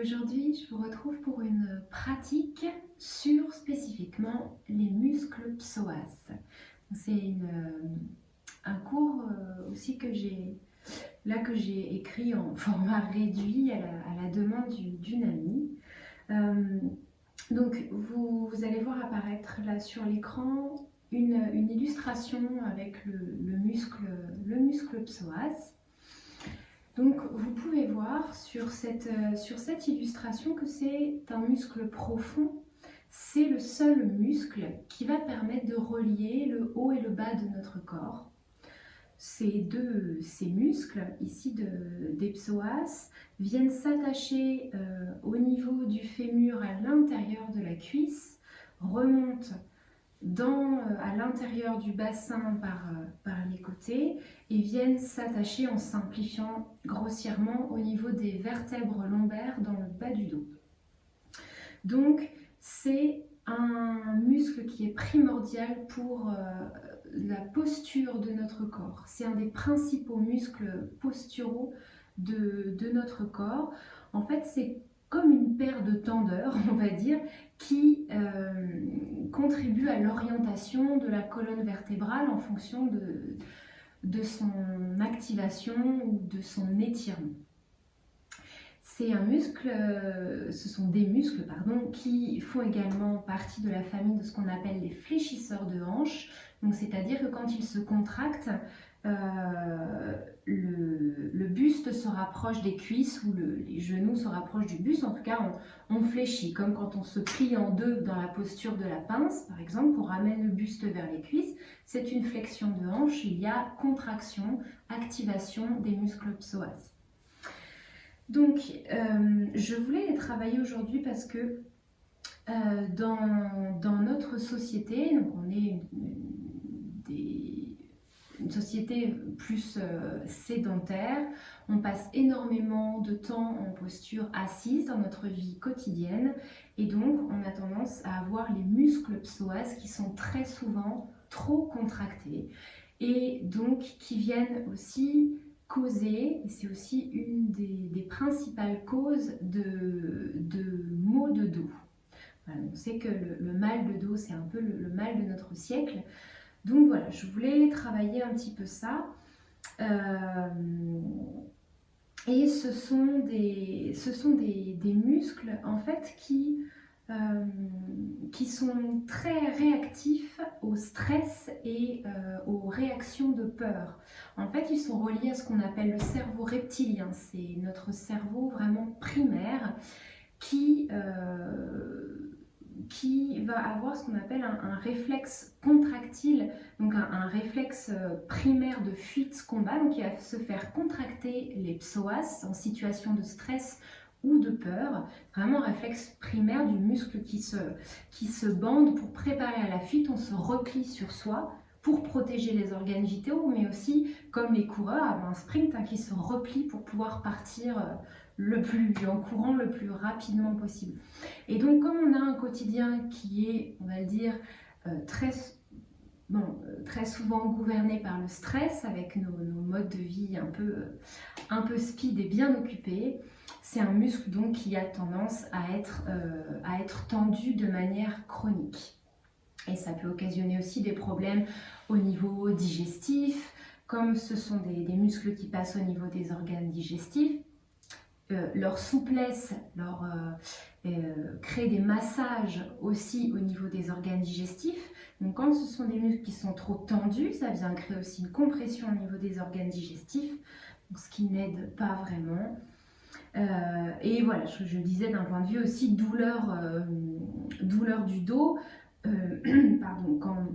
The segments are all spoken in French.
Aujourd'hui, je vous retrouve pour une pratique sur spécifiquement les muscles psoas. C'est un cours aussi que j'ai écrit en format réduit à la demande d'une amie. Donc vous allez voir apparaître là sur l'écran une illustration avec le muscle psoas. Donc vous pouvez voir sur cette illustration que c'est un muscle profond. C'est le seul muscle qui va permettre de relier le haut et le bas de notre corps. Ces muscles ici des psoas viennent s'attacher au niveau du fémur à l'intérieur de la cuisse, remontent à l'intérieur du bassin par les côtés et viennent s'attacher en simplifiant grossièrement au niveau des vertèbres lombaires dans le bas du dos. Donc c'est un muscle qui est primordial pour la posture de notre corps. C'est un des principaux muscles posturaux de notre corps. En fait, c'est comme une paire de tendeurs, on va dire, qui contribue à l'orientation de la colonne vertébrale en fonction de son activation ou de son étirement. C'est un muscle, ce sont des muscles qui font également partie de la famille de ce qu'on appelle les fléchisseurs de hanches. Donc, c'est-à-dire que quand ils se contractent, le buste se rapproche des cuisses ou les genoux se rapprochent du buste. En tout cas, on fléchit, comme quand on se plie en deux dans la posture de la pince, par exemple, qu'on ramène le buste vers les cuisses. C'est une flexion de hanche. Il y a contraction, activation des muscles psoas. Donc, je voulais les travailler aujourd'hui parce que dans notre société, donc on est une société plus sédentaire, on passe énormément de temps en posture assise dans notre vie quotidienne et donc on a tendance à avoir les muscles psoas qui sont très souvent trop contractés et donc qui viennent aussi causer, et c'est aussi une des principales causes de maux de dos. Voilà, on sait que le mal de dos, c'est un peu le mal de notre siècle. Donc voilà, je voulais travailler un petit peu ça. Et ce sont des muscles en fait qui sont très réactifs au stress et aux réactions de peur. En fait, ils sont reliés à ce qu'on appelle le cerveau reptilien. C'est notre cerveau vraiment primaire qui va avoir ce qu'on appelle un réflexe contractile, donc un réflexe primaire de fuite-combat, donc il va se faire contracter les psoas en situation de stress ou de peur, vraiment un réflexe primaire du muscle qui se bande pour préparer à la fuite. On se replie sur soi pour protéger les organes vitaux, mais aussi comme les coureurs avant un sprint qui se replient pour pouvoir partir en courant le plus rapidement possible. Et donc comme on a un quotidien qui est, on va le dire, très souvent gouverné par le stress, avec nos modes de vie un peu speed et bien occupés, c'est un muscle donc qui a tendance à être tendu de manière chronique. Et ça peut occasionner aussi des problèmes au niveau digestif, comme ce sont des muscles qui passent au niveau des organes digestifs. Leur souplesse crée des massages aussi au niveau des organes digestifs. Donc quand ce sont des muscles qui sont trop tendus, ça vient créer aussi une compression au niveau des organes digestifs, donc ce qui n'aide pas vraiment. Et voilà, je disais d'un point de vue aussi douleur du dos, quand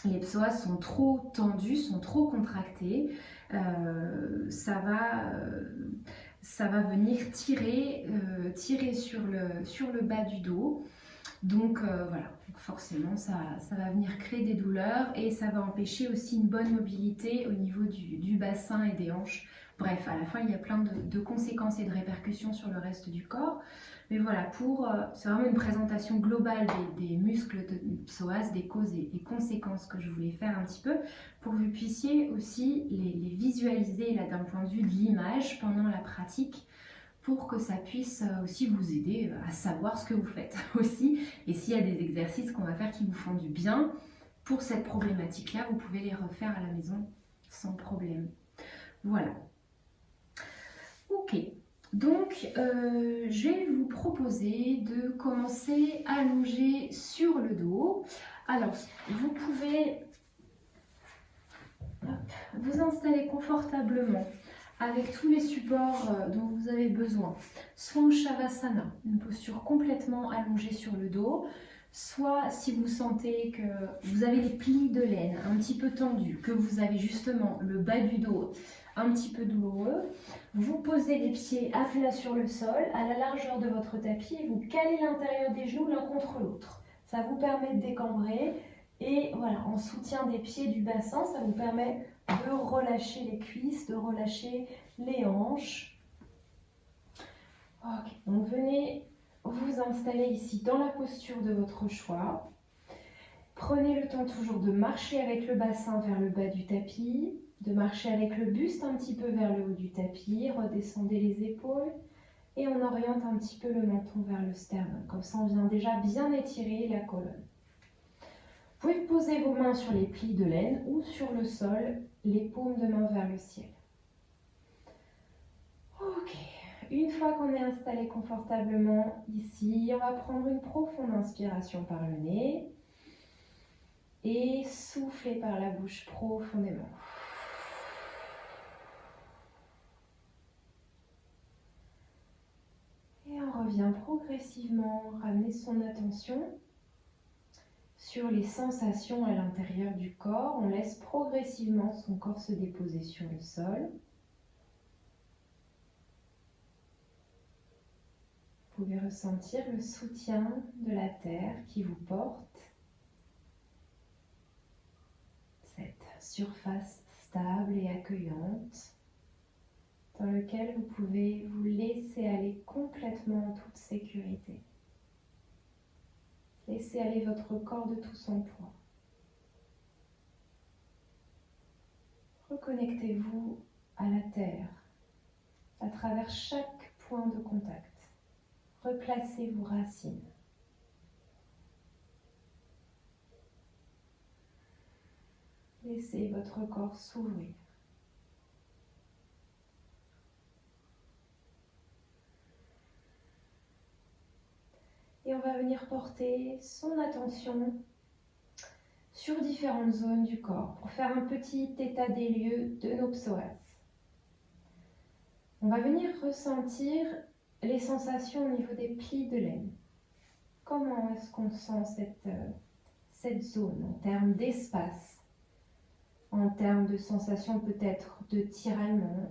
les psoas sont trop tendus, sont trop contractés, ça va venir tirer sur le bas du dos. Donc voilà, forcément ça va venir créer des douleurs et ça va empêcher aussi une bonne mobilité au niveau du bassin et des hanches. Bref, à la fin il y a plein de conséquences et de répercussions sur le reste du corps. Mais voilà, c'est vraiment une présentation globale des muscles de psoas, des causes et conséquences que je voulais faire un petit peu, pour que vous puissiez aussi les visualiser là d'un point de vue de l'image pendant la pratique, pour que ça puisse aussi vous aider à savoir ce que vous faites aussi. Et s'il y a des exercices qu'on va faire qui vous font du bien, pour cette problématique-là, vous pouvez les refaire à la maison sans problème. Voilà. Ok. Donc, je vais vous proposer de commencer à allonger sur le dos. Alors, vous pouvez vous installer confortablement avec tous les supports dont vous avez besoin, soit en Shavasana, une posture complètement allongée sur le dos, soit si vous sentez que vous avez les plis de laine un petit peu tendus, que vous avez justement le bas du dos un petit peu douloureux, vous posez les pieds à plat sur le sol, à la largeur de votre tapis, et vous calez l'intérieur des genoux l'un contre l'autre. Ça vous permet de décambrer et voilà, en soutien des pieds du bassin, ça vous permet de relâcher les cuisses, de relâcher les hanches. Ok, donc venez vous installer ici dans la posture de votre choix. Prenez le temps toujours de marcher avec le bassin vers le bas du tapis, de marcher avec le buste un petit peu vers le haut du tapis, redescendez les épaules et on oriente un petit peu le menton vers le sternum. Comme ça, on vient déjà bien étirer la colonne. Vous pouvez poser vos mains sur les plis de laine ou sur le sol, les paumes de main vers le ciel. Ok, une fois qu'on est installé confortablement ici, on va prendre une profonde inspiration par le nez et souffler par la bouche profondément. Et on revient progressivement ramener son attention sur les sensations à l'intérieur du corps. On laisse progressivement son corps se déposer sur le sol. Vous pouvez ressentir le soutien de la terre qui vous porte. Cette surface stable et accueillante dans laquelle vous pouvez vous laisser aller complètement en toute sécurité. Laissez aller votre corps de tout son poids. Reconnectez-vous à la terre à travers chaque point de contact. Replacez vos racines. Laissez votre corps s'ouvrir. Et on va venir porter son attention sur différentes zones du corps pour faire un petit état des lieux de nos psoas. On va venir ressentir les sensations au niveau des plis de laine. Comment est-ce qu'on sent cette zone en termes d'espace, en termes de sensations peut-être de tiraillement.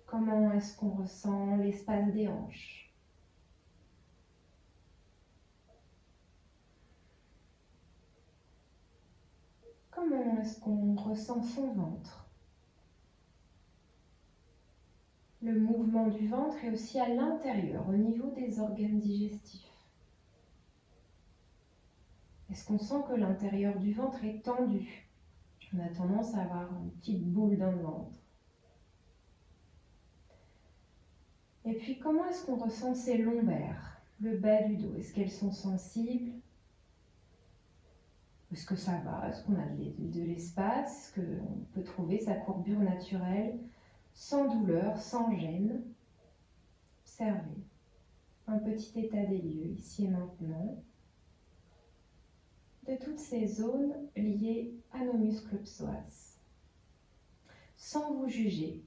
Comment est-ce qu'on ressent l'espace des hanches? Comment est-ce qu'on ressent son ventre? Le mouvement du ventre est aussi à l'intérieur, au niveau des organes digestifs. Est-ce qu'on sent que l'intérieur du ventre est tendu? On a tendance à avoir une petite boule dans le ventre. Et puis, comment est-ce qu'on ressent ces lombaires, le bas du dos? Est-ce qu'elles sont sensibles? Est-ce que ça va? Est-ce qu'on a de l'espace? Est-ce qu'on peut trouver sa courbure naturelle, sans douleur, sans gêne? Observez un petit état des lieux, ici et maintenant, de toutes ces zones liées à nos muscles psoas. Sans vous juger,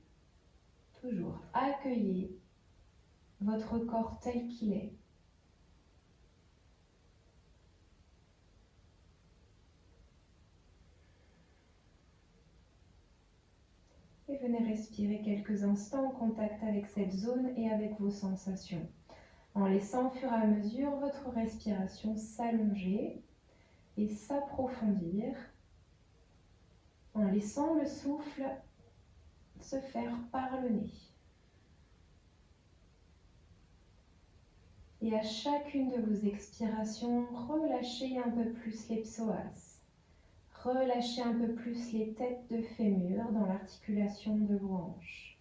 toujours accueillez votre corps tel qu'il est. Et venez respirer quelques instants en contact avec cette zone et avec vos sensations, en laissant au fur et à mesure votre respiration s'allonger et s'approfondir, en laissant le souffle se faire par le nez. Et à chacune de vos expirations, relâchez un peu plus les psoas. Relâchez un peu plus les têtes de fémur dans l'articulation de vos hanches.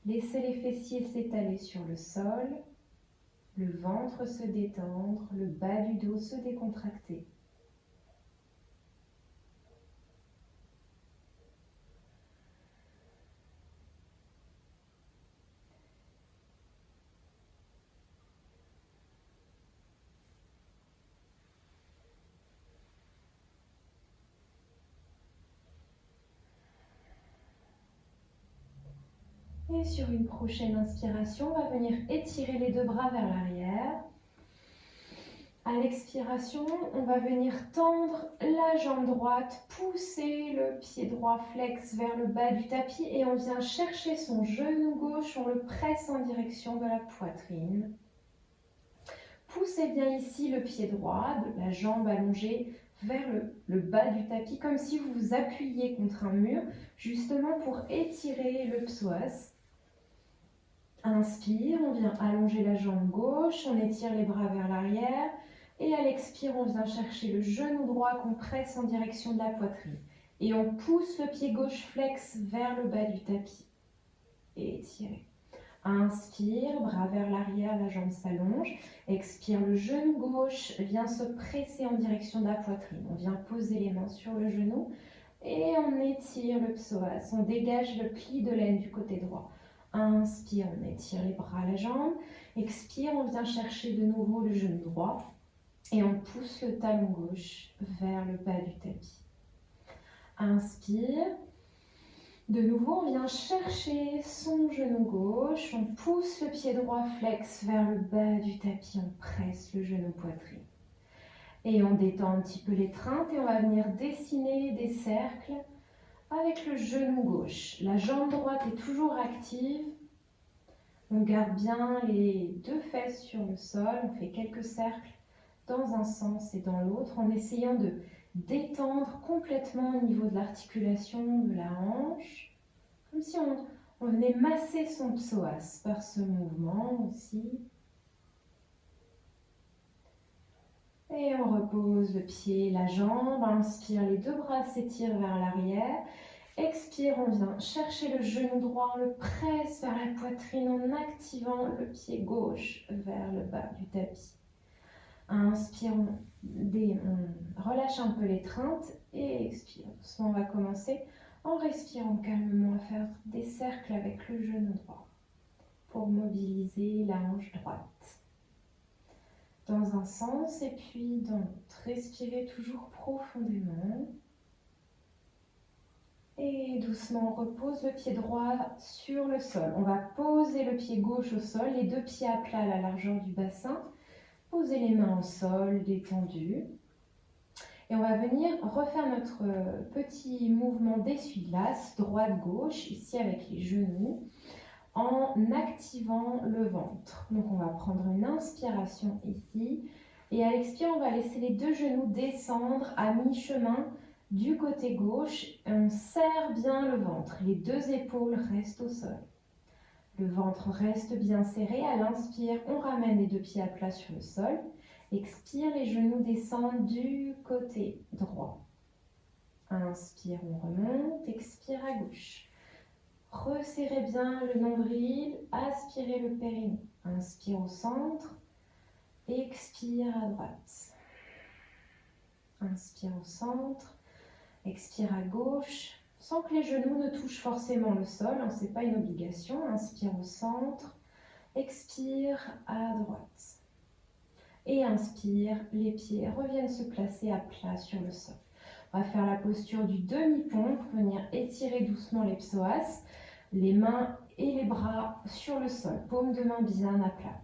Laissez les fessiers s'étaler sur le sol, le ventre se détendre, le bas du dos se décontracter. Et sur une prochaine inspiration, on va venir étirer les deux bras vers l'arrière. À l'expiration, on va venir tendre la jambe droite, pousser le pied droit flex vers le bas du tapis et on vient chercher son genou gauche, on le presse en direction de la poitrine. Poussez bien ici le pied droit, la jambe allongée vers le bas du tapis, comme si vous vous appuyiez contre un mur, justement pour étirer le psoas. Inspire, on vient allonger la jambe gauche, on étire les bras vers l'arrière. Et à l'expire, on vient chercher le genou droit qu'on presse en direction de la poitrine. Et on pousse le pied gauche flex vers le bas du tapis. Et étirez. Inspire, bras vers l'arrière, la jambe s'allonge. Expire, le genou gauche vient se presser en direction de la poitrine. On vient poser les mains sur le genou et on étire le psoas. On dégage le pli de l'aine du côté droit. Inspire, on étire les bras, la jambe. Expire, on vient chercher de nouveau le genou droit. Et on pousse le talon gauche vers le bas du tapis. Inspire. De nouveau, on vient chercher son genou gauche. On pousse le pied droit flex vers le bas du tapis. On presse le genou poitrine. Et on détend un petit peu l'étreinte et on va venir dessiner des cercles avec le genou gauche. La jambe droite est toujours active. On garde bien les deux fesses sur le sol. On fait quelques cercles dans un sens et dans l'autre, en essayant de détendre complètement au niveau de l'articulation de la hanche, comme si on venait masser son psoas par ce mouvement aussi. Et on repose le pied, la jambe, inspire, les deux bras s'étirent vers l'arrière. Expire, on vient chercher le genou droit, on le presse vers la poitrine en activant le pied gauche vers le bas du tapis. Inspire, on relâche un peu l'étreinte et expire. Doucement, on va commencer en respirant calmement à faire des cercles avec le genou droit pour mobiliser la hanche droite. Dans un sens et puis dans l'autre. Respirez toujours profondément. Et doucement, on repose le pied droit sur le sol. On va poser le pied gauche au sol, les deux pieds à plat à la largeur du bassin. Posez les mains au sol, détendues. Et on va venir refaire notre petit mouvement d'essuie-glace, droite-gauche, ici avec les genoux, en activant le ventre. Donc on va prendre une inspiration ici. Et à l'expire, on va laisser les deux genoux descendre à mi-chemin du côté gauche. Et on serre bien le ventre. Les deux épaules restent au sol. Le ventre reste bien serré. À l'inspire, on ramène les deux pieds à plat sur le sol. Expire, les genoux descendent du côté droit. Inspire, on remonte. Expire à gauche. Resserrez bien le nombril. Aspirez le périnée. Inspire au centre. Expire à droite. Inspire au centre. Expire à gauche. Sans que les genoux ne touchent forcément le sol, ce n'est pas une obligation. Inspire au centre, expire à droite. Et inspire, les pieds reviennent se placer à plat sur le sol. On va faire la posture du demi-pont pour venir étirer doucement les psoas, les mains et les bras sur le sol, paume de main bien à plat.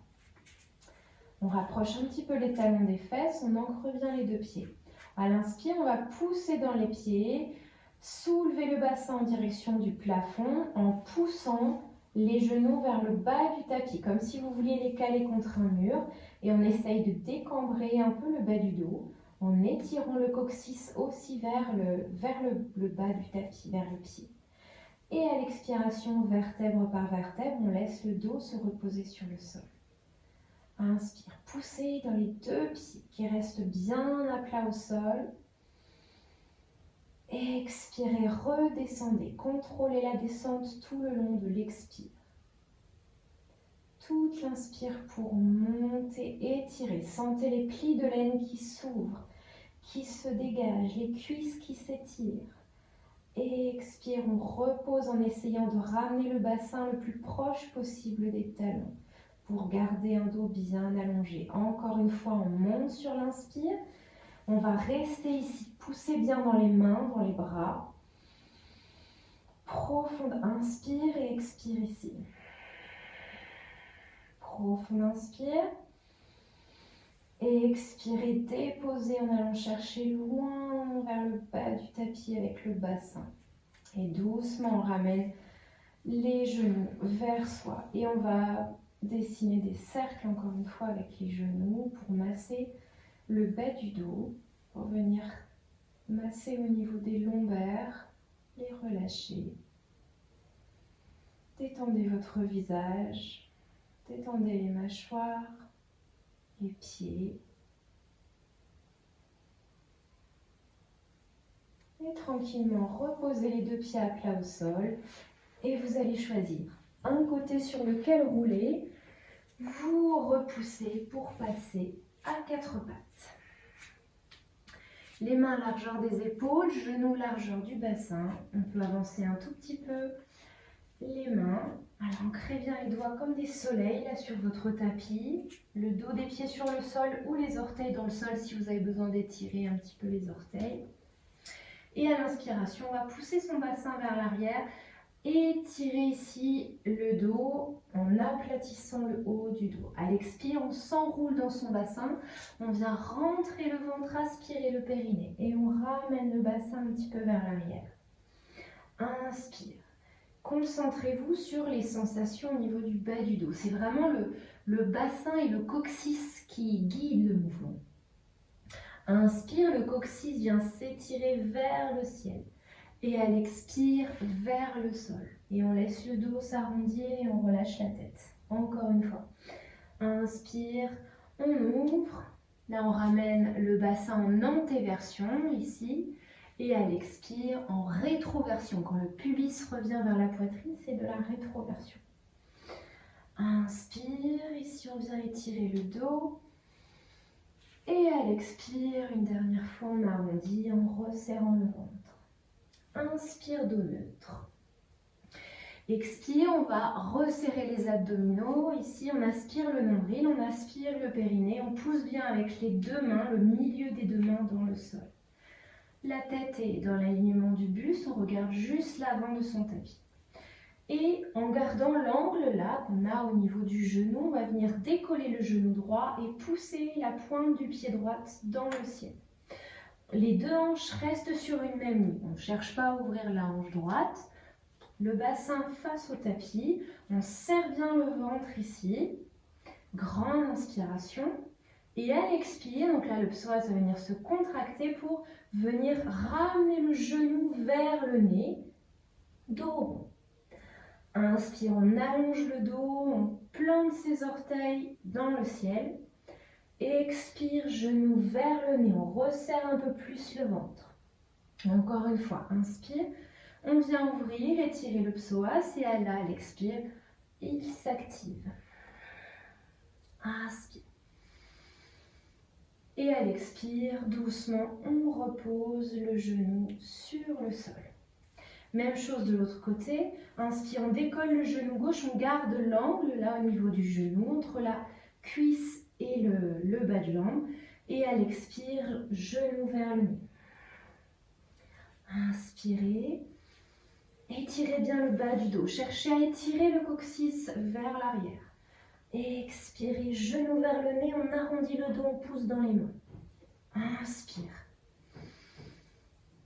On rapproche un petit peu les talons des fesses, on ancre bien les deux pieds. À l'inspire, on va pousser dans les pieds. Soulevez le bassin en direction du plafond en poussant les genoux vers le bas du tapis, comme si vous vouliez les caler contre un mur. Et on essaye de décambrer un peu le bas du dos en étirant le coccyx aussi vers le bas du tapis, vers le pied. Et à l'expiration, vertèbre par vertèbre, on laisse le dos se reposer sur le sol. Inspire, poussez dans les deux pieds qui restent bien à plat au sol. Expirez, redescendez. Contrôlez la descente tout le long de l'expire. Toute l'inspire pour monter, étirer. Sentez les plis de l'aine qui s'ouvrent, qui se dégagent, les cuisses qui s'étirent. Expire, on repose en essayant de ramener le bassin le plus proche possible des talons pour garder un dos bien allongé. Encore une fois, on monte sur l'inspire. On va rester ici, poussez bien dans les mains, dans les bras. Profonde inspire et expire ici. Profonde inspire. Et expirez, déposez en allant chercher loin vers le bas du tapis avec le bassin. Et doucement, on ramène les genoux vers soi. Et on va dessiner des cercles, encore une fois, avec les genoux pour masser le bas du dos. Pour venir masser au niveau des lombaires, les relâcher. Détendez votre visage, détendez les mâchoires, les pieds. Et tranquillement, reposez les deux pieds à plat au sol. Et vous allez choisir un côté sur lequel rouler. Vous repoussez pour passer à quatre pattes. Les mains largeur des épaules, genoux largeur du bassin. On peut avancer un tout petit peu les mains. Alors ancrez bien les doigts comme des soleils là sur votre tapis. Le dos des pieds sur le sol ou les orteils dans le sol si vous avez besoin d'étirer un petit peu les orteils. Et à l'inspiration, on va pousser son bassin vers l'arrière. Étirez ici le dos en aplatissant le haut du dos. À l'expire, on s'enroule dans son bassin. On vient rentrer le ventre, aspirer le périnée. Et on ramène le bassin un petit peu vers l'arrière. Inspire. Concentrez-vous sur les sensations au niveau du bas du dos. C'est vraiment le bassin et le coccyx qui guident le mouvement. Inspire, le coccyx vient s'étirer vers le ciel. Et à l'expire, vers le sol. Et on laisse le dos s'arrondir et on relâche la tête. Encore une fois. Inspire, on ouvre. Là, on ramène le bassin en antéversion, ici. Et à l'expire, en rétroversion. Quand le pubis revient vers la poitrine, c'est de la rétroversion. Inspire, ici on vient étirer le dos. Et à l'expire, une dernière fois, on arrondit en resserrant le ventre. Inspire, dos neutre. Expire, on va resserrer les abdominaux. Ici, on aspire le nombril, on aspire le périnée. On pousse bien avec les deux mains, le milieu des deux mains dans le sol. La tête est dans l'alignement du buste, on regarde juste l'avant de son tapis. Et en gardant l'angle là qu'on a au niveau du genou, on va venir décoller le genou droit et pousser la pointe du pied droit dans le ciel. Les deux hanches restent sur une même ligne. On ne cherche pas à ouvrir la hanche droite. Le bassin face au tapis. On serre bien le ventre ici. Grande inspiration. Et à l'expire, donc là le psoas va venir se contracter pour venir ramener le genou vers le nez. Dos rond. Inspire, on allonge le dos, on plante ses orteils dans le ciel. Expire, genou vers le nez, on resserre un peu plus le ventre. Encore une fois, inspire, on vient ouvrir, étirer le psoas et là, à l'expire, il s'active. Inspire. Et à l'expire, doucement, on repose le genou sur le sol. Même chose de l'autre côté. Inspire, on décolle le genou gauche, on garde l'angle là au niveau du genou, entre la cuisse et le bas de jambe. Et à l'expire, genou vers le nez. Inspirez. Étirez bien le bas du dos. Cherchez à étirer le coccyx vers l'arrière. Expirez, genou vers le nez, on arrondit le dos, on pousse dans les mains. Inspire.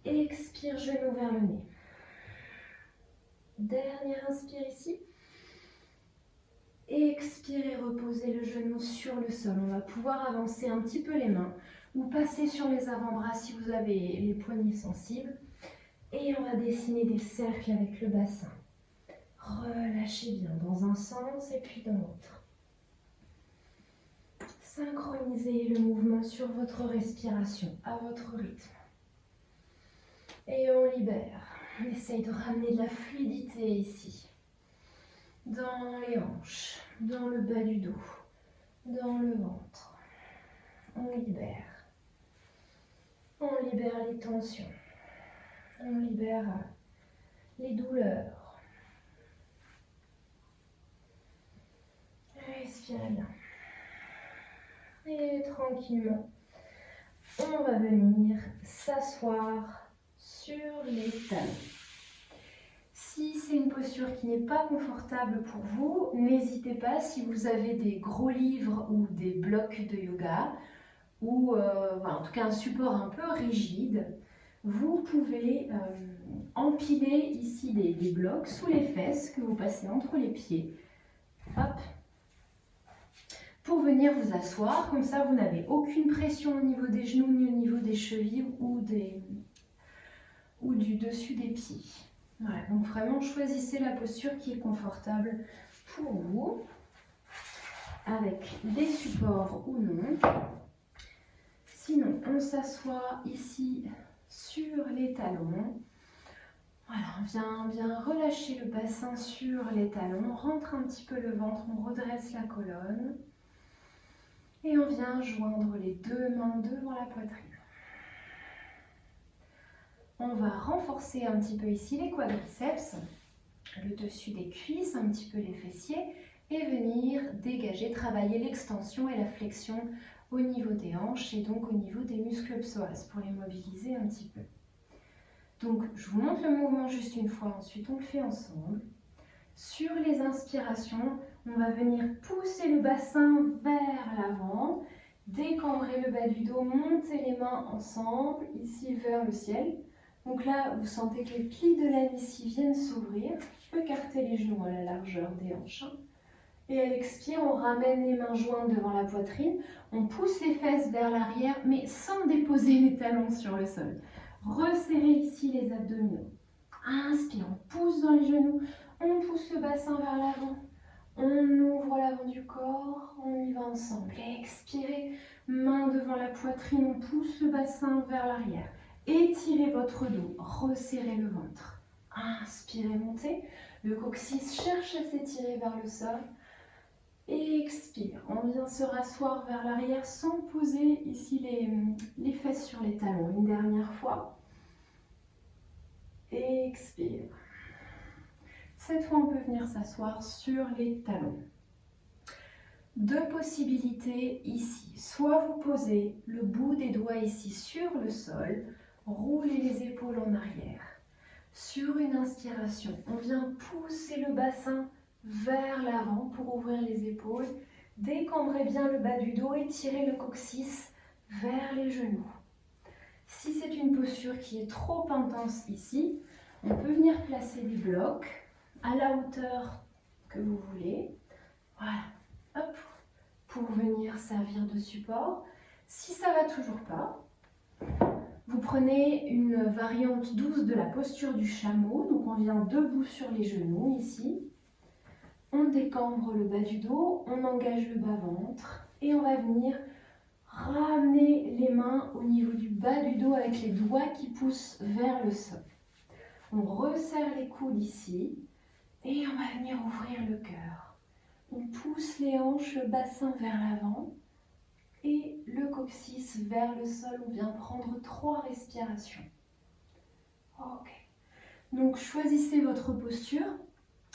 Expire, genou vers le nez. Dernière inspire ici. Expirez, reposez le genou sur le sol. On va pouvoir avancer un petit peu les mains ou passer sur les avant-bras si vous avez les poignets sensibles. Et on va dessiner des cercles avec le bassin. Relâchez bien dans un sens et puis dans l'autre. Synchronisez le mouvement sur votre respiration, à votre rythme. Et on libère. On essaye de ramener de la fluidité ici. Dans les hanches, dans le bas du dos, dans le ventre. On libère. On libère les tensions. On libère les douleurs. Respirez bien. Et tranquillement, on va venir s'asseoir sur les talons. Si c'est une posture qui n'est pas confortable pour vous, n'hésitez pas, si vous avez des gros livres ou des blocs de yoga, ou en tout cas un support un peu rigide, vous pouvez empiler ici des blocs sous les fesses que vous passez entre les pieds. Hop, pour venir vous asseoir, comme ça vous n'avez aucune pression au niveau des genoux ni au niveau des chevilles ou du dessus des pieds. Voilà, donc vraiment choisissez la posture qui est confortable pour vous, avec des supports ou non. Sinon, on s'assoit ici sur les talons. Voilà, on vient bien relâcher le bassin sur les talons, on rentre un petit peu le ventre, on redresse la colonne. Et on vient joindre les deux mains devant la poitrine. On va renforcer un petit peu ici les quadriceps, le dessus des cuisses, un petit peu les fessiers, et venir dégager, travailler l'extension et la flexion au niveau des hanches et donc au niveau des muscles psoas pour les mobiliser un petit peu. Donc je vous montre le mouvement juste une fois, ensuite on le fait ensemble. Sur les inspirations, on va venir pousser le bassin vers l'avant, décambrer le bas du dos, monter les mains ensemble, ici vers le ciel. Donc là, vous sentez que les plis de l'âne ici viennent s'ouvrir. Écartez les genoux à la largeur des hanches. Et à l'expire, on ramène les mains jointes devant la poitrine. On pousse les fesses vers l'arrière, mais sans déposer les talons sur le sol. Resserrez ici les abdominaux. Inspire, on pousse dans les genoux. On pousse le bassin vers l'avant, on ouvre l'avant du corps, on y va ensemble. Expirez, main devant la poitrine, on pousse le bassin vers l'arrière. Étirez votre dos, resserrez le ventre. Inspirez, montez. Le coccyx cherche à s'étirer vers le sol. Expire, on vient se rasseoir vers l'arrière sans poser ici les fesses sur les talons. Une dernière fois. Expire. Cette fois, on peut venir s'asseoir sur les talons. Deux possibilités ici. Soit vous posez le bout des doigts ici sur le sol, roulez les épaules en arrière. Sur une inspiration, on vient pousser le bassin vers l'avant pour ouvrir les épaules. Décambrez bien le bas du dos et tirez le coccyx vers les genoux. Si c'est une posture qui est trop intense ici, on peut venir placer des blocs à la hauteur que vous voulez. Voilà, hop, pour venir servir de support. Si ça ne va toujours pas, vous prenez une variante douce de la posture du chameau. Donc on vient debout sur les genoux ici. On décambre le bas du dos, on engage le bas-ventre et on va venir ramener les mains au niveau du bas du dos avec les doigts qui poussent vers le sol. On resserre les coudes ici. Et on va venir ouvrir le cœur. On pousse les hanches, le bassin vers l'avant et le coccyx vers le sol. On vient prendre 3 respirations. Ok. Donc choisissez votre posture.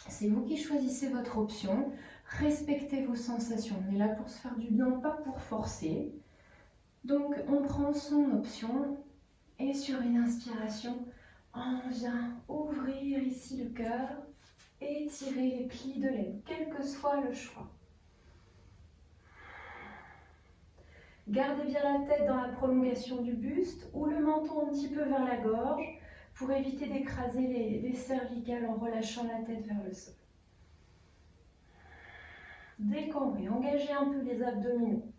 C'est vous qui choisissez votre option. Respectez vos sensations. On est là pour se faire du bien, pas pour forcer. Donc on prend son option et sur une inspiration, on vient ouvrir ici le cœur. Étirez les plis de l'aine, quel que soit le choix. Gardez bien la tête dans la prolongation du buste ou le menton un petit peu vers la gorge pour éviter d'écraser les cervicales en relâchant la tête vers le sol. Décambrez, engagez un peu les abdominaux.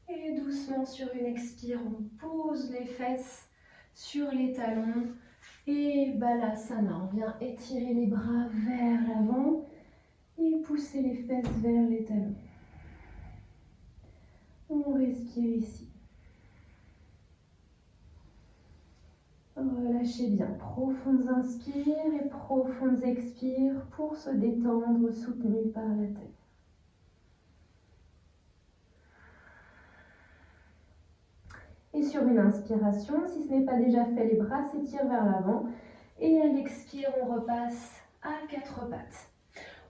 Et doucement sur une expire, on pose les fesses sur les talons. Et Balasana, on vient étirer les bras vers l'avant et pousser les fesses vers les talons. On respire ici. Ok. Relâchez bien. Profondes inspires et profondes expires pour se détendre, soutenu par la tête. Et sur une inspiration, si ce n'est pas déjà fait, les bras s'étirent vers l'avant. Et à l'expire, on repasse à quatre pattes.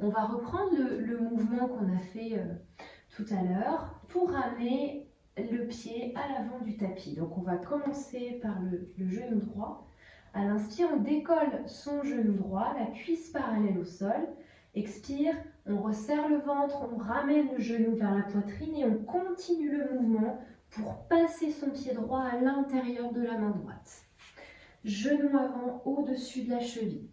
On va reprendre le mouvement qu'on a fait tout à l'heure pour ramener le pied à l'avant du tapis. Donc on va commencer par le genou droit. À l'inspire, on décolle son genou droit, la cuisse parallèle au sol. Expire, on resserre le ventre, on ramène le genou vers la poitrine et on continue le mouvement pour passer son pied droit à l'intérieur de la main droite. Genou avant au-dessus de la cheville.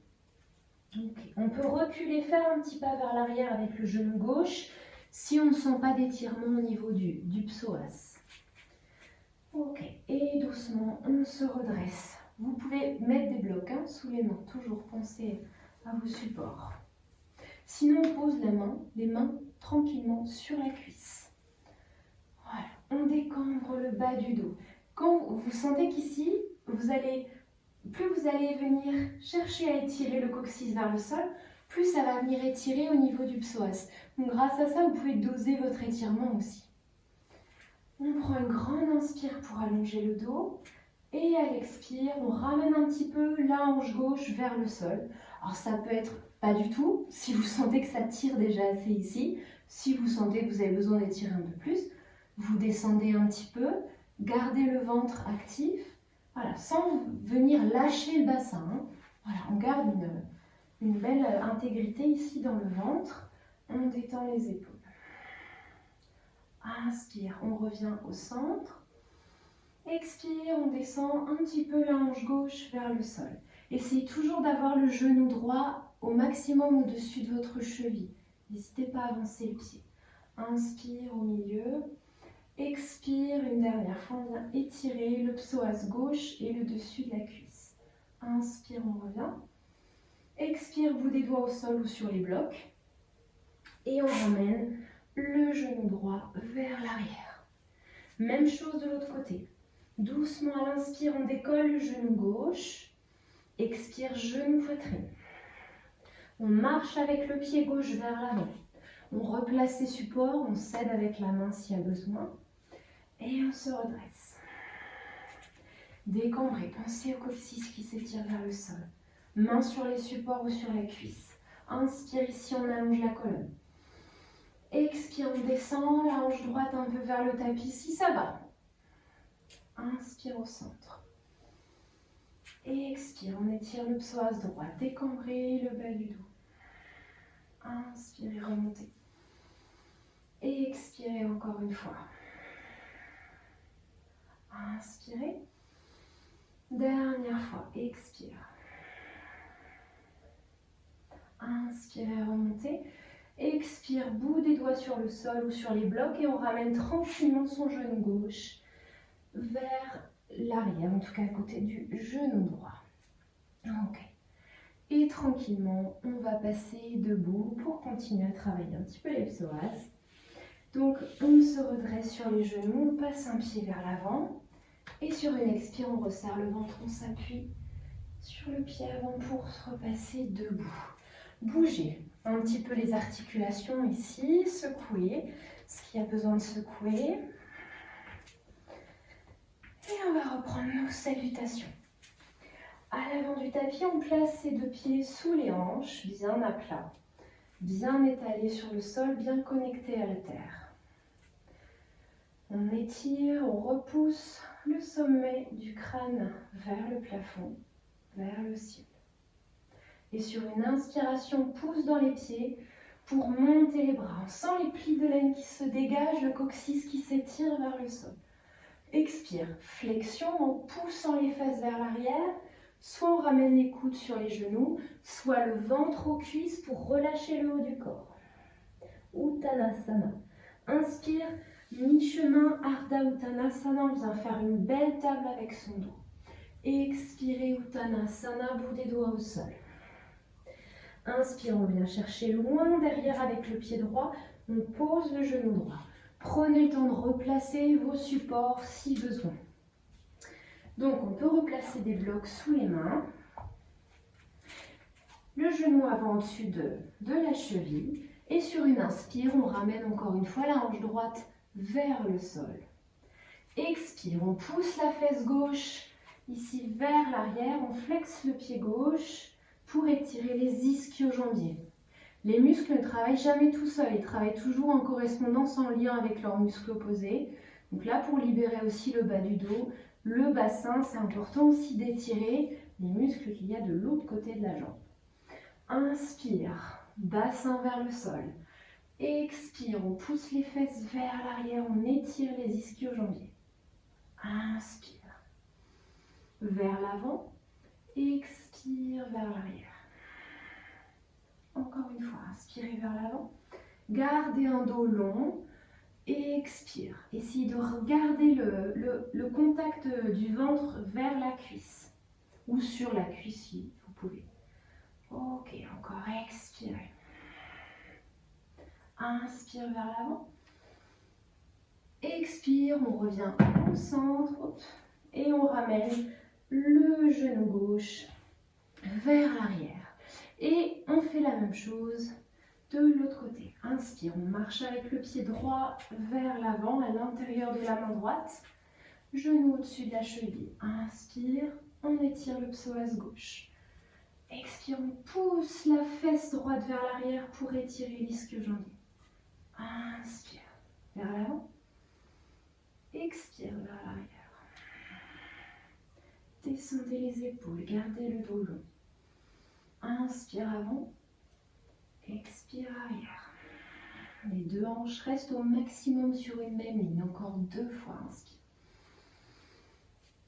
Donc, on peut reculer, faire un petit pas vers l'arrière avec le genou gauche si on ne sent pas d'étirement au niveau du psoas. Ok, et doucement, on se redresse. Vous pouvez mettre des blocs sous les mains, toujours pensez à vos supports. Sinon, on pose les mains tranquillement sur la cuisse. Voilà, on décambre le bas du dos. Quand vous sentez qu'ici, plus vous allez venir chercher à étirer le coccyx vers le sol, plus ça va venir étirer au niveau du psoas. Donc grâce à ça, vous pouvez doser votre étirement aussi. On prend une grande inspire pour allonger le dos. Et à l'expire, on ramène un petit peu la hanche gauche vers le sol. Alors ça peut être pas du tout, si vous sentez que ça tire déjà assez ici. Si vous sentez que vous avez besoin d'étirer un peu plus, vous descendez un petit peu, gardez le ventre actif. Voilà, sans venir lâcher le bassin. Voilà, on garde une belle intégrité ici dans le ventre. On détend les épaules. Inspire, on revient au centre. Expire, on descend un petit peu la hanche gauche vers le sol. Essayez toujours d'avoir le genou droit au maximum au-dessus de votre cheville. N'hésitez pas à avancer le pied. Inspire au milieu. Expire, une dernière fois, on vient étirer le psoas gauche et le dessus de la cuisse. Inspire, on revient. Expire, bout des doigts au sol ou sur les blocs. Et on ramène le genou droit vers l'arrière. Même chose de l'autre côté. Doucement à l'inspire, on décolle le genou gauche. Expire, genou poitrine. On marche avec le pied gauche vers l'avant. On replace ses supports, on s'aide avec la main s'il y a besoin. Et on se redresse. Décambrez, pensez au coccyx qui s'étire vers le sol. Main sur les supports ou sur la cuisse. Inspire ici, on allonge la colonne. Expire, on descend, la hanche droite un peu vers le tapis si ça va. Inspire au centre. Et expire, on étire le psoas droit. Décambrez le bas du dos. Inspirez, remontez. Et expirez encore une fois. Inspirez. Dernière fois, expire. Inspirez, remontez. Expire, bout des doigts sur le sol ou sur les blocs et on ramène tranquillement son genou gauche vers l'arrière, en tout cas à côté du genou droit. Ok. Et tranquillement, on va passer debout pour continuer à travailler un petit peu les psoas. Donc, on se redresse sur les genoux, on passe un pied vers l'avant. Et sur une expire, on resserre le ventre, on s'appuie sur le pied avant pour se repasser debout. Bougez un petit peu les articulations ici, secouez ce qu'il y a besoin de secouer. Et on va reprendre nos salutations. À l'avant du tapis, on place ses deux pieds sous les hanches, bien à plat, bien étalés sur le sol, bien connectés à la terre. On étire, on repousse le sommet du crâne vers le plafond, vers le ciel. Et sur une inspiration, on pousse dans les pieds pour monter les bras. On sent les plis de laine qui se dégagent, le coccyx qui s'étire vers le sol. Expire, flexion en poussant les fesses vers l'arrière. Soit on ramène les coudes sur les genoux, soit le ventre aux cuisses pour relâcher le haut du corps. Uttanasana. Inspire, mi-chemin, Ardha Uttanasana. On vient faire une belle table avec son dos. Expirez, Uttanasana, bout des doigts au sol. Inspire, on vient chercher loin derrière avec le pied droit. On pose le genou droit. Prenez le temps de replacer vos supports si besoin. Donc on peut replacer des blocs sous les mains. Le genou avant au-dessus de la cheville. Et sur une inspire, on ramène encore une fois la hanche droite vers le sol. Expire, on pousse la fesse gauche ici vers l'arrière. On flexe le pied gauche pour étirer les ischio-jambiers. Les muscles ne travaillent jamais tout seuls, ils travaillent toujours en correspondance, en lien avec leurs muscles opposés. Donc là, pour libérer aussi le bas du dos, le bassin, c'est important aussi d'étirer les muscles qu'il y a de l'autre côté de la jambe. Inspire, bassin vers le sol. Expire, on pousse les fesses vers l'arrière, on étire les ischio-jambiers. Inspire, vers l'avant, expire vers l'arrière. Encore une fois, inspirez vers l'avant. Gardez un dos long. Expire. Essayez de regarder le contact du ventre vers la cuisse. Ou sur la cuisse si vous pouvez. Ok, encore expirez. Inspire vers l'avant. Expire, on revient au centre. Et on ramène le genou gauche vers l'arrière. Et on fait la même chose de l'autre côté. Inspire, on marche avec le pied droit vers l'avant, à l'intérieur de la main droite. Genou au-dessus de la cheville. Inspire, on étire le psoas gauche. Expire, on pousse la fesse droite vers l'arrière pour étirer l'ischio-jambier. Inspire, vers l'avant. Expire, vers l'arrière. Descendez les épaules, gardez le dos long. Inspire avant, expire arrière. Les deux hanches restent au maximum sur une même ligne. Encore 2 fois, inspire.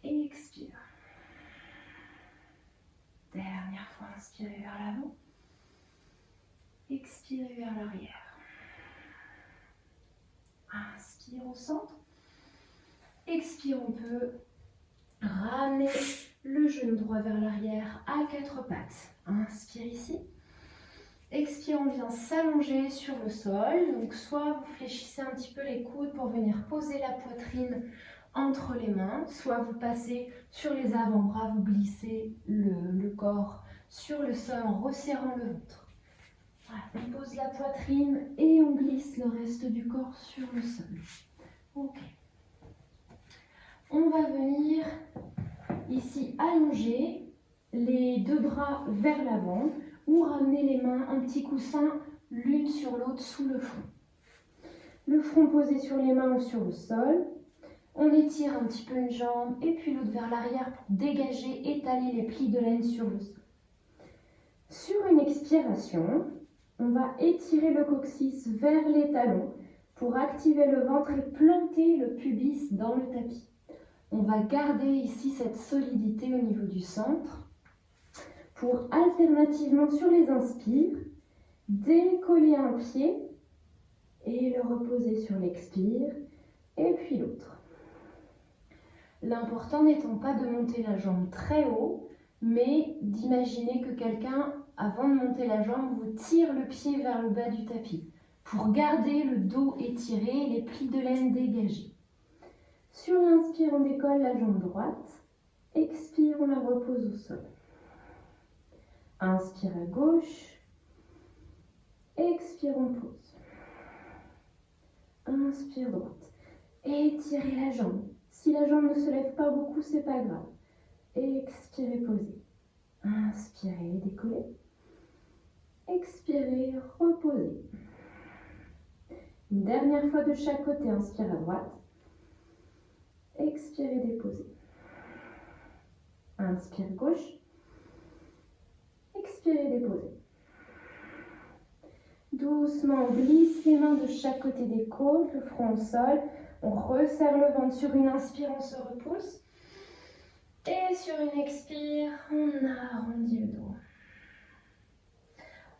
Expire. Dernière fois, inspirez vers l'avant. Expirez vers l'arrière. Inspire au centre. Expire, on peut ramener le genou droit vers l'arrière à 4 pattes. Inspire ici. Expire, on vient s'allonger sur le sol. Donc soit vous fléchissez un petit peu les coudes pour venir poser la poitrine entre les mains, soit vous passez sur les avant-bras, vous glissez le corps sur le sol en resserrant le ventre. Voilà, on pose la poitrine et on glisse le reste du corps sur le sol. Ok. On va venir ici allonger les 2 bras vers l'avant ou ramener les mains en petit coussin l'une sur l'autre sous le front. Le front posé sur les mains ou sur le sol. On étire un petit peu une jambe et puis l'autre vers l'arrière pour dégager, étaler les plis de laine sur le sol. Sur une expiration, on va étirer le coccyx vers les talons pour activer le ventre et planter le pubis dans le tapis. On va garder ici cette solidité au niveau du centre pour alternativement sur les inspires, décoller un pied et le reposer sur l'expire et puis l'autre. L'important n'étant pas de monter la jambe très haut, mais d'imaginer que quelqu'un, avant de monter la jambe, vous tire le pied vers le bas du tapis pour garder le dos étiré et les plis de laine dégagés. Sur l'inspire, on décolle la jambe droite. Expire, on la repose au sol. Inspire à gauche. Expire, on pose. Inspire droite. Étirez la jambe. Si la jambe ne se lève pas beaucoup, c'est pas grave. Expirez, posez. Inspirez, décollez. Expirez, reposez. Une dernière fois de chaque côté, inspire à droite. Expirez, déposez. Inspire gauche. Expirez, déposez. Doucement, on glisse les mains de chaque côté des côtes, le front au sol. On resserre le ventre. Sur une inspire, on se repousse. Et sur une expire, on arrondit le dos.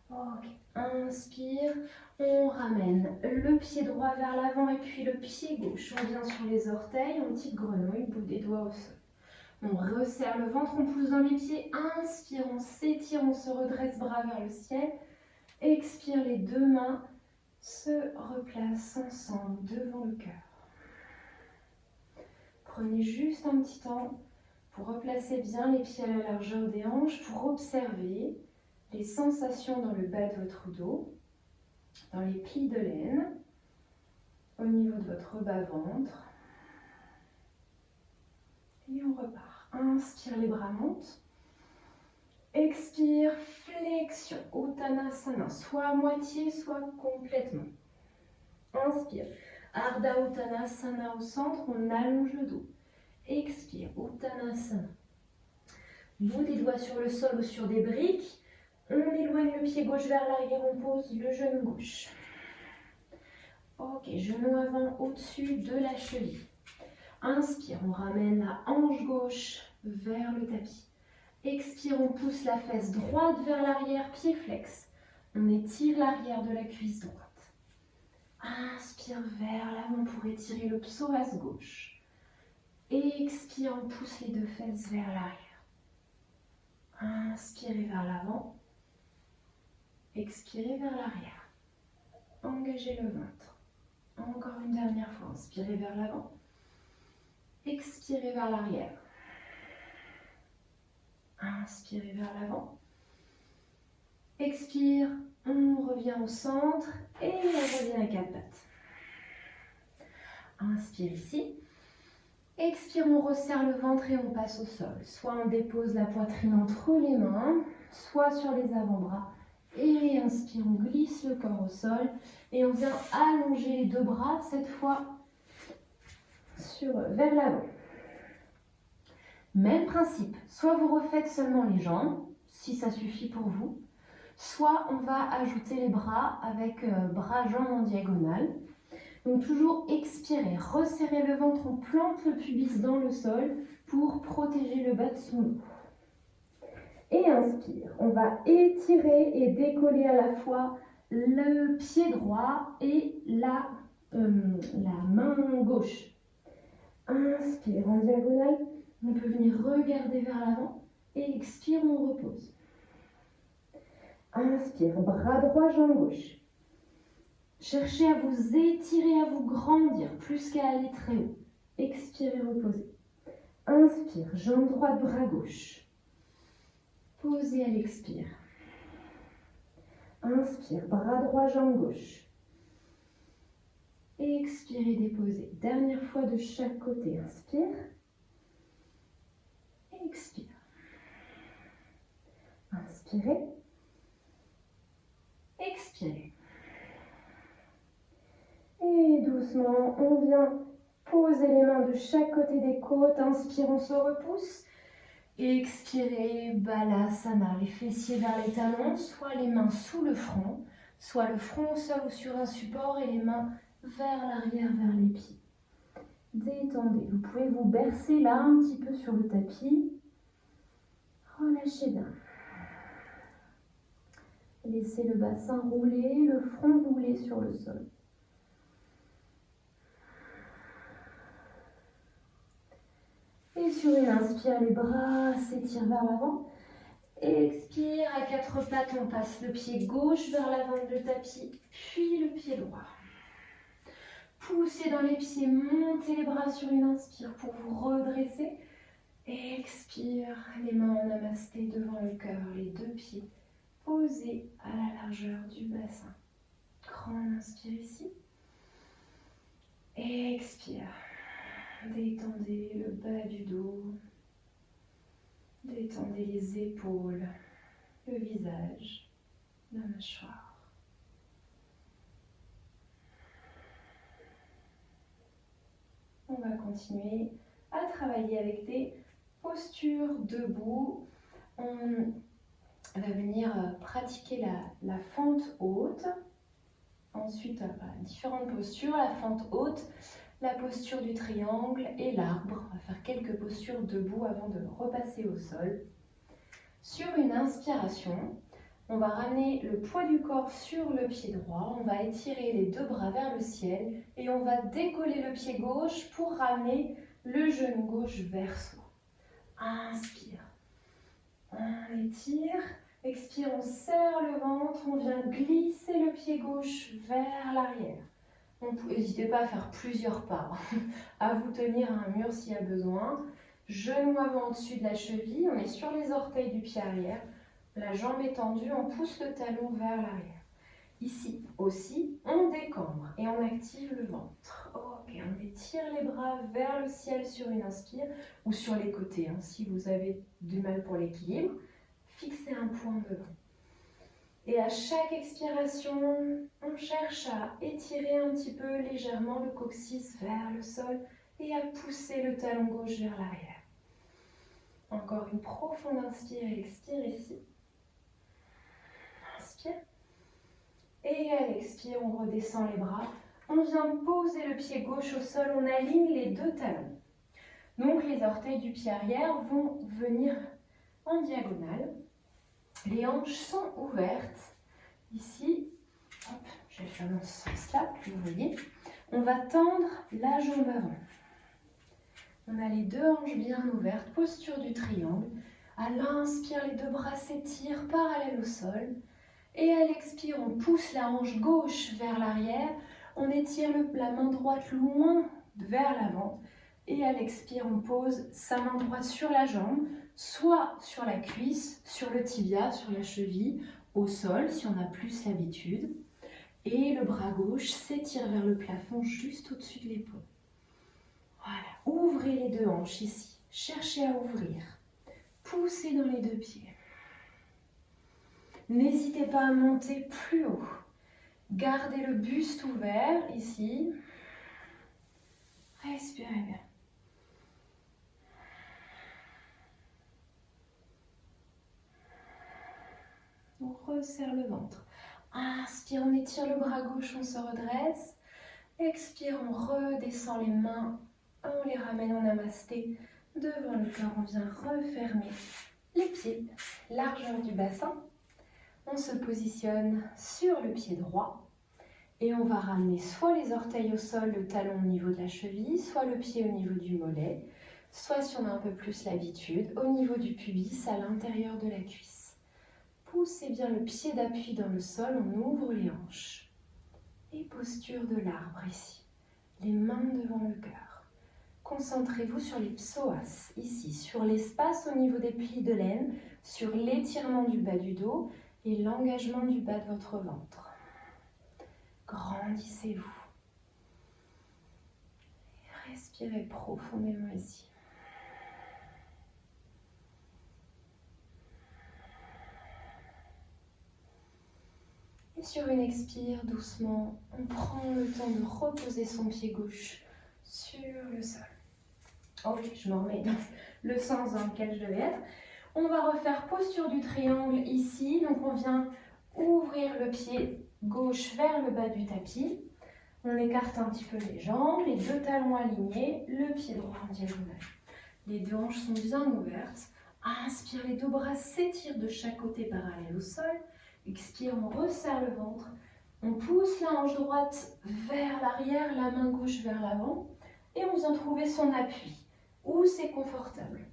Ok, inspire. On ramène le pied droit vers l'avant et puis le pied gauche. On vient sur les orteils, en petite grenouille, bout des doigts au sol. On resserre le ventre, on pousse dans les pieds. Inspire, on s'étire, on se redresse, bras vers le ciel. Expire, les 2 mains se replacent ensemble devant le cœur. Prenez juste un petit temps Vous replacez bien les pieds à la largeur des hanches pour observer les sensations dans le bas de votre dos, dans les plis de l'aine, au niveau de votre bas-ventre. Et on repart. Inspire, les bras montent. Expire, flexion, Uttanasana, soit à moitié, soit complètement. Inspire, Ardha Uttanasana au centre, on allonge le dos. Expire, Uttanasana. Bout des doigts sur le sol ou sur des briques. On éloigne le pied gauche vers l'arrière, on pose le genou gauche. Ok, genou avant au-dessus de la cheville. Inspire, on ramène la hanche gauche vers le tapis. Expire, on pousse la fesse droite vers l'arrière, pied flex. On étire l'arrière de la cuisse droite. Inspire vers l'avant pour étirer le psoas gauche. Expire, on pousse les deux fesses vers l'arrière. Inspirez vers l'avant. Expirez vers l'arrière. Engagez le ventre. Encore une dernière fois, inspirez vers l'avant. Expirez vers l'arrière. Inspirez vers l'avant. Expire, on revient au centre et on revient à quatre pattes. Inspire ici. Expire, on resserre le ventre et on passe au sol. Soit on dépose la poitrine entre les mains, soit sur les avant-bras. Et inspire, on glisse le corps au sol et on vient allonger les deux bras, cette fois vers l'avant. Même principe, soit vous refaites seulement les jambes, si ça suffit pour vous, soit on va ajouter les bras avec bras-jambes en diagonale. Donc toujours expirer, resserrer le ventre, on plante le pubis dans le sol pour protéger le bas de son dos. Et inspire, on va étirer et décoller à la fois le pied droit et la main gauche. Inspire en diagonale. On peut venir regarder vers l'avant et expire, on repose. Inspire, bras droit, jambe gauche. Cherchez à vous étirer, à vous grandir, plus qu'à aller très haut. Expirez, reposez. Inspire, jambe droite, bras gauche. Posez à l'expire. Inspire, bras droit, jambe gauche. Expirez, déposez. Dernière fois de chaque côté. Inspire. Expire. Inspirez. Expirez. Et doucement, on vient poser les mains de chaque côté des côtes. Inspire, on se repousse. Expirez, Balasana, les fessiers vers les talons, soit les mains sous le front, soit le front au sol ou sur un support et les mains vers l'arrière, vers les pieds. Détendez, vous pouvez vous bercer là un petit peu sur le tapis. Relâchez bien. Laissez le bassin rouler, le front rouler sur le sol. Et sur une inspire, les bras s'étirent vers l'avant. Expire, à quatre pattes, on passe le pied gauche vers l'avant du tapis, puis le pied droit. Poussez dans les pieds, montez les bras sur une inspire pour vous redresser. Expire, les mains en namasté devant le cœur, les deux pieds posés à la largeur du bassin. Grande inspire ici. Expire. Détendez le bas du dos. Détendez les épaules, le visage, la mâchoire. On va continuer à travailler avec des postures debout. On va venir pratiquer la fente haute. Ensuite, différentes postures, la fente haute, la posture du triangle et l'arbre. On va faire quelques postures debout avant de repasser au sol. Sur une inspiration, on va ramener le poids du corps sur le pied droit, on va étirer les deux bras vers le ciel et on va décoller le pied gauche pour ramener le genou gauche vers soi. Inspire, on étire, expire, on serre le ventre, on vient glisser le pied gauche vers l'arrière. N'hésitez pas à faire plusieurs pas, à vous tenir à un mur s'il y a besoin. Genou avant au-dessus de la cheville, on est sur les orteils du pied arrière. La jambe est tendue, on pousse le talon vers l'arrière. Ici aussi, on décambre et on active le ventre. Ok, on étire les bras vers le ciel sur une inspire ou sur les côtés. Si vous avez du mal pour l'équilibre, fixez un point devant. Et à chaque expiration, on cherche à étirer un petit peu légèrement le coccyx vers le sol et à pousser le talon gauche vers l'arrière. Encore une profonde inspire et expire ici. Inspire. Et à l'expire, on redescend les bras. On vient poser le pied gauche au sol, on aligne les deux talons. Donc les orteils du pied arrière vont venir en diagonale. Les hanches sont ouvertes. Ici, hop, je vais faire dans ce sens-là, vous voyez. On va tendre la jambe avant. On a les deux hanches bien ouvertes, posture du triangle. À l'inspire, les deux bras s'étirent parallèles au sol. Et à l'expire, on pousse la hanche gauche vers l'arrière. On étire la main droite loin vers l'avant. Et à l'expire, on pose sa main droite sur la jambe, soit sur la cuisse, sur le tibia, sur la cheville, au sol si on a plus l'habitude. Et le bras gauche s'étire vers le plafond juste au-dessus de l'épaule. Voilà, ouvrez les deux hanches ici. Cherchez à ouvrir. Poussez dans les deux pieds. N'hésitez pas à monter plus haut. Gardez le buste ouvert ici. Respirez bien. On resserre le ventre. Inspire, on étire le bras gauche, on se redresse. Expire, on redescend les mains. On les ramène en namasté. Devant le corps, on vient refermer les pieds. Largeur du bassin. On se positionne sur le pied droit. Et on va ramener soit les orteils au sol, le talon au niveau de la cheville, soit le pied au niveau du mollet, soit si on a un peu plus l'habitude, au niveau du pubis, à l'intérieur de la cuisse. Poussez bien le pied d'appui dans le sol, on ouvre les hanches. Et posture de l'arbre ici, les mains devant le cœur. Concentrez-vous sur les psoas, ici, sur l'espace au niveau des plis de l'aine, sur l'étirement du bas du dos et l'engagement du bas de votre ventre. Grandissez-vous. Respirez profondément ici. Et sur une expire, doucement, on prend le temps de reposer son pied gauche sur le sol. Ok, je me remets dans le sens dans lequel je devais être. On va refaire posture du triangle ici. Donc on vient ouvrir le pied gauche vers le bas du tapis. On écarte un petit peu les jambes, les deux talons alignés, le pied droit en diagonale. Les deux hanches sont bien ouvertes. Inspire, les deux bras s'étirent de chaque côté parallèle au sol. Expire, on resserre le ventre. On pousse la hanche droite vers l'arrière, la main gauche vers l'avant. Et on vient trouver son appui, où c'est confortable.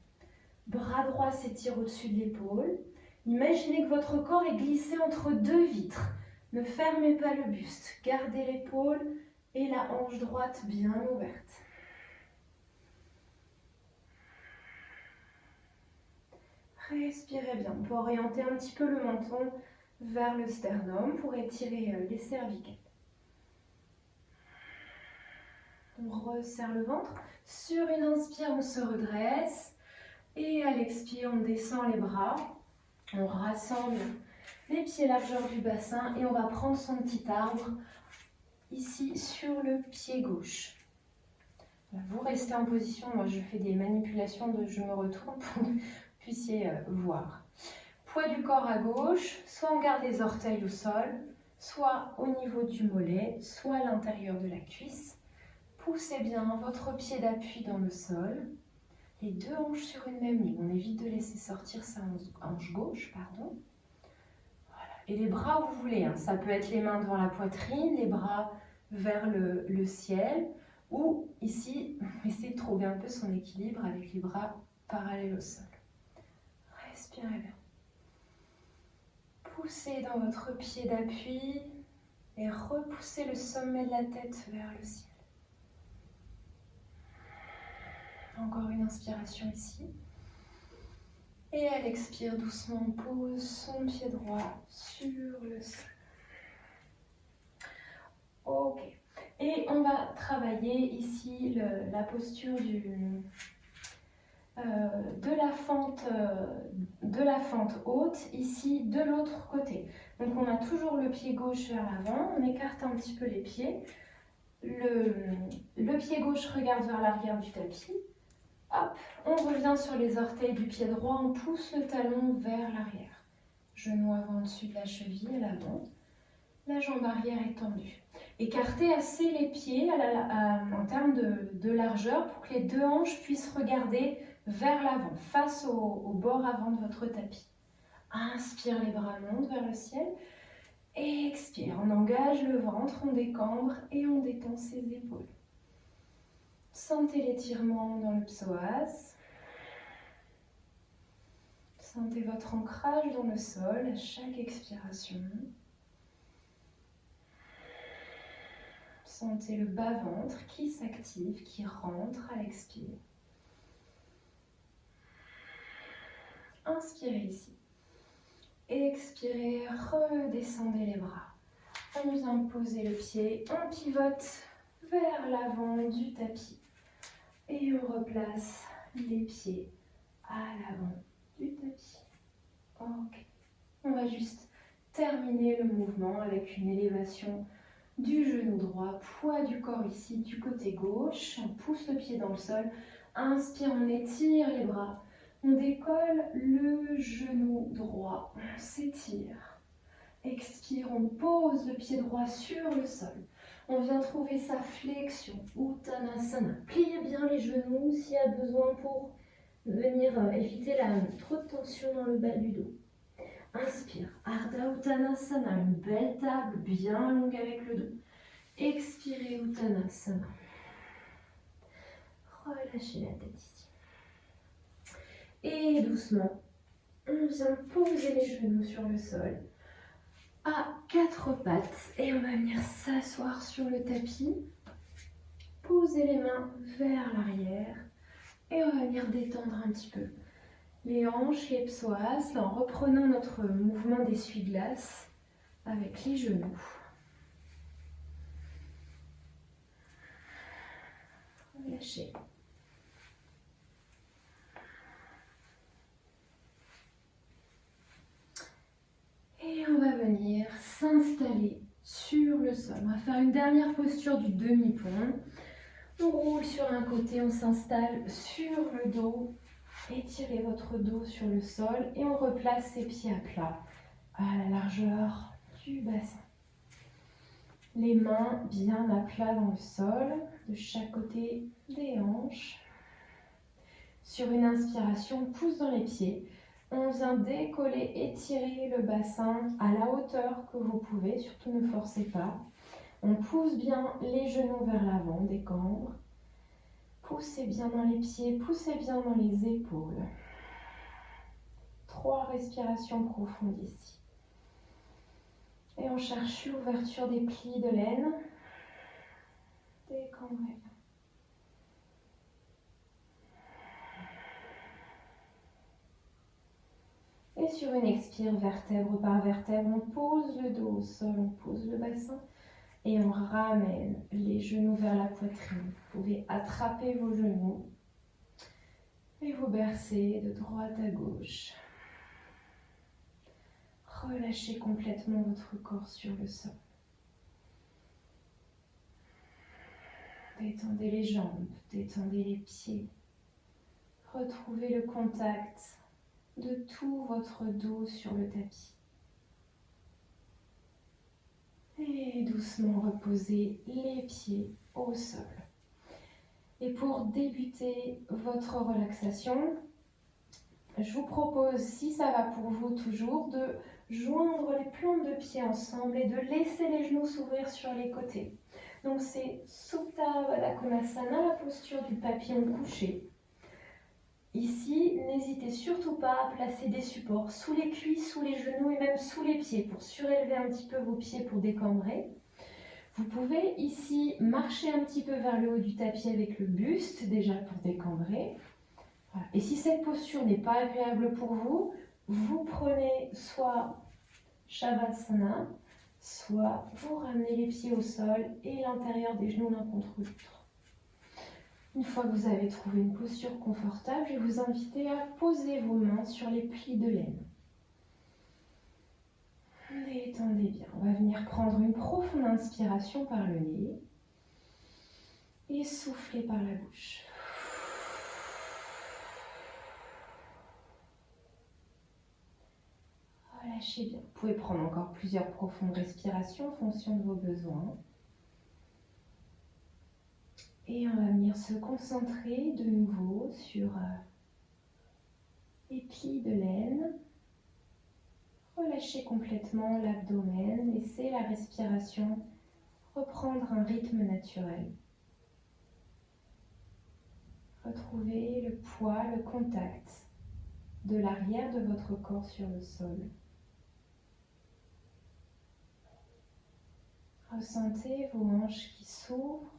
Bras droit s'étire au-dessus de l'épaule. Imaginez que votre corps est glissé entre deux vitres. Ne fermez pas le buste. Gardez l'épaule et la hanche droite bien ouverte. Respirez bien. On peut orienter un petit peu le menton vers le sternum pour étirer les cervicales. On resserre le ventre. Sur une inspire, on se redresse. Et à l'expire, on descend les bras. On rassemble les pieds largeur du bassin et on va prendre son petit arbre ici sur le pied gauche. Vous restez en position. Moi, je fais des manipulations de je me retourne pour que vous puissiez voir. Poids du corps à gauche, soit on garde les orteils au sol, soit au niveau du mollet, soit à l'intérieur de la cuisse. Poussez bien votre pied d'appui dans le sol. Les deux hanches sur une même ligne. On évite de laisser sortir sa hanche gauche, pardon. Voilà. Et les bras où vous voulez. Ça peut être les mains devant la poitrine, les bras vers le ciel. Ou ici, essayez de trouver un peu son équilibre avec les bras parallèles au sol. Respirez bien. Poussez dans votre pied d'appui et repoussez le sommet de la tête vers le ciel. Encore une inspiration ici. Et à l'expire, doucement, on pose son pied droit sur le sol. Ok. Et on va travailler ici la posture de la fente haute, ici de l'autre côté. Donc on a toujours le pied gauche vers l'avant, on écarte un petit peu les pieds. Le pied gauche regarde vers l'arrière du tapis. Hop, on revient sur les orteils du pied droit, on pousse le talon vers l'arrière. Genou avant au-dessus de la cheville à l'avant. La jambe arrière est tendue. Écartez assez les pieds en termes de largeur pour que les deux hanches puissent regarder vers l'avant, face au bord avant de votre tapis. Inspire, les bras montent vers le ciel. Expire, on engage le ventre, on décambre et on détend ses épaules. Sentez l'étirement dans le psoas. Sentez votre ancrage dans le sol à chaque expiration. Sentez le bas-ventre qui s'active, qui rentre à l'expire. Inspirez ici. Expirez, redescendez les bras. On vient poser le pied, on pivote vers l'avant du tapis. Et on replace les pieds à l'avant du tapis. Ok. On va juste terminer le mouvement avec une élévation du genou droit, poids du corps ici du côté gauche. On pousse le pied dans le sol. Inspire, on étire les bras. On décolle le genou droit. On s'étire. Expire, on pose le pied droit sur le sol. On vient trouver sa flexion, Uttanasana. Pliez bien les genoux s'il y a besoin pour venir éviter trop de tension dans le bas du dos. Inspire, Ardha Uttanasana, une belle table bien longue avec le dos. Expirez, Uttanasana. Relâchez la tête ici. Et doucement, on vient poser les genoux sur le sol à quatre pattes et on va venir s'asseoir sur le tapis. Poser les mains vers l'arrière et on va venir détendre un petit peu les hanches, les psoas, en reprenant notre mouvement d'essuie-glace avec les genoux. Relâchez. Et on va venir s'installer sur le sol. On va faire une dernière posture du demi-pont. On roule sur un côté, on s'installe sur le dos. Étirez votre dos sur le sol et on replace ses pieds à plat à la largeur du bassin. Les mains bien à plat dans le sol, de chaque côté des hanches. Sur une inspiration, on pousse dans les pieds. On vient décoller, étirer le bassin à la hauteur que vous pouvez, surtout ne forcez pas. On pousse bien les genoux vers l'avant, décambre. Poussez bien dans les pieds, poussez bien dans les épaules. 3 respirations profondes ici. Et on cherche l'ouverture des plis de l'aine. Décambrez bien. Et sur une expire, vertèbre par vertèbre, on pose le dos au sol, on pose le bassin et on ramène les genoux vers la poitrine. Vous pouvez attraper vos genoux et vous bercer de droite à gauche. Relâchez complètement votre corps sur le sol. Détendez les jambes, détendez les pieds. Retrouvez le contact de tout votre dos sur le tapis. Et doucement reposez les pieds au sol. Et pour débuter votre relaxation, je vous propose, si ça va pour vous toujours, de joindre les plantes de pieds ensemble et de laisser les genoux s'ouvrir sur les côtés. Donc c'est Supta Baddha Konasana, la posture du papillon couché. Ici, n'hésitez surtout pas à placer des supports sous les cuisses, sous les genoux et même sous les pieds pour surélever un petit peu vos pieds pour décambrer. Vous pouvez ici marcher un petit peu vers le haut du tapis avec le buste, déjà pour décambrer. Voilà. Et si cette posture n'est pas agréable pour vous, vous prenez soit Shavasana, soit vous ramenez les pieds au sol et l'intérieur des genoux l'un contre l'autre. Une fois que vous avez trouvé une posture confortable, je vais vous inviter à poser vos mains sur les plis de laine. Détendez bien. On va venir prendre une profonde inspiration par le nez et souffler par la bouche. Relâchez bien. Vous pouvez prendre encore plusieurs profondes respirations en fonction de vos besoins. Et on va venir se concentrer de nouveau sur les plis de laine. Relâchez complètement l'abdomen, laissez la respiration reprendre un rythme naturel. Retrouvez le poids, le contact de l'arrière de votre corps sur le sol. Ressentez vos hanches qui s'ouvrent.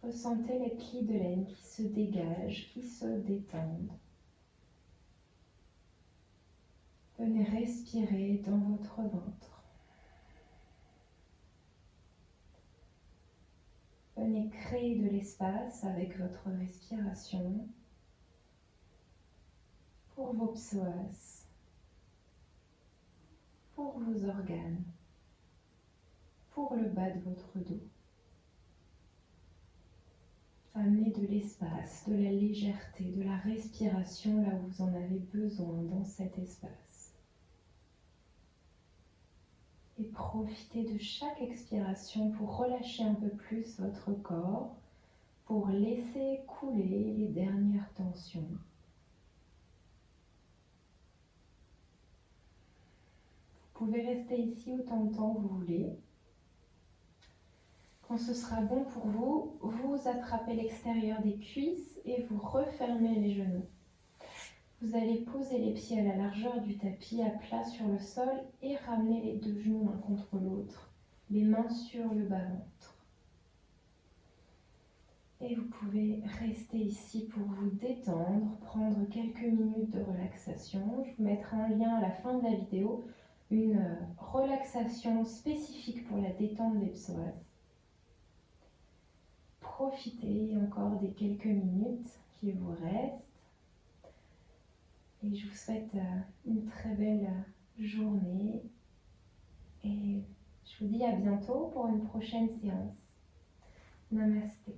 Ressentez les plis de laine qui se dégagent, qui se détendent. Venez respirer dans votre ventre. Venez créer de l'espace avec votre respiration pour vos psoas, pour vos organes, pour le bas de votre dos. Amenez de l'espace, de la légèreté, de la respiration là où vous en avez besoin dans cet espace. Et profitez de chaque expiration pour relâcher un peu plus votre corps, pour laisser couler les dernières tensions. Vous pouvez rester ici autant de temps que vous voulez. Quand ce sera bon pour vous, vous attrapez l'extérieur des cuisses et vous refermez les genoux. Vous allez poser les pieds à la largeur du tapis, à plat sur le sol et ramener les deux genoux l'un contre l'autre, les mains sur le bas-ventre. Et vous pouvez rester ici pour vous détendre, prendre quelques minutes de relaxation. Je vous mettrai un lien à la fin de la vidéo, une relaxation spécifique pour la détente des psoas. Profitez encore des quelques minutes qui vous restent. Et je vous souhaite une très belle journée. Et je vous dis à bientôt pour une prochaine séance. Namasté.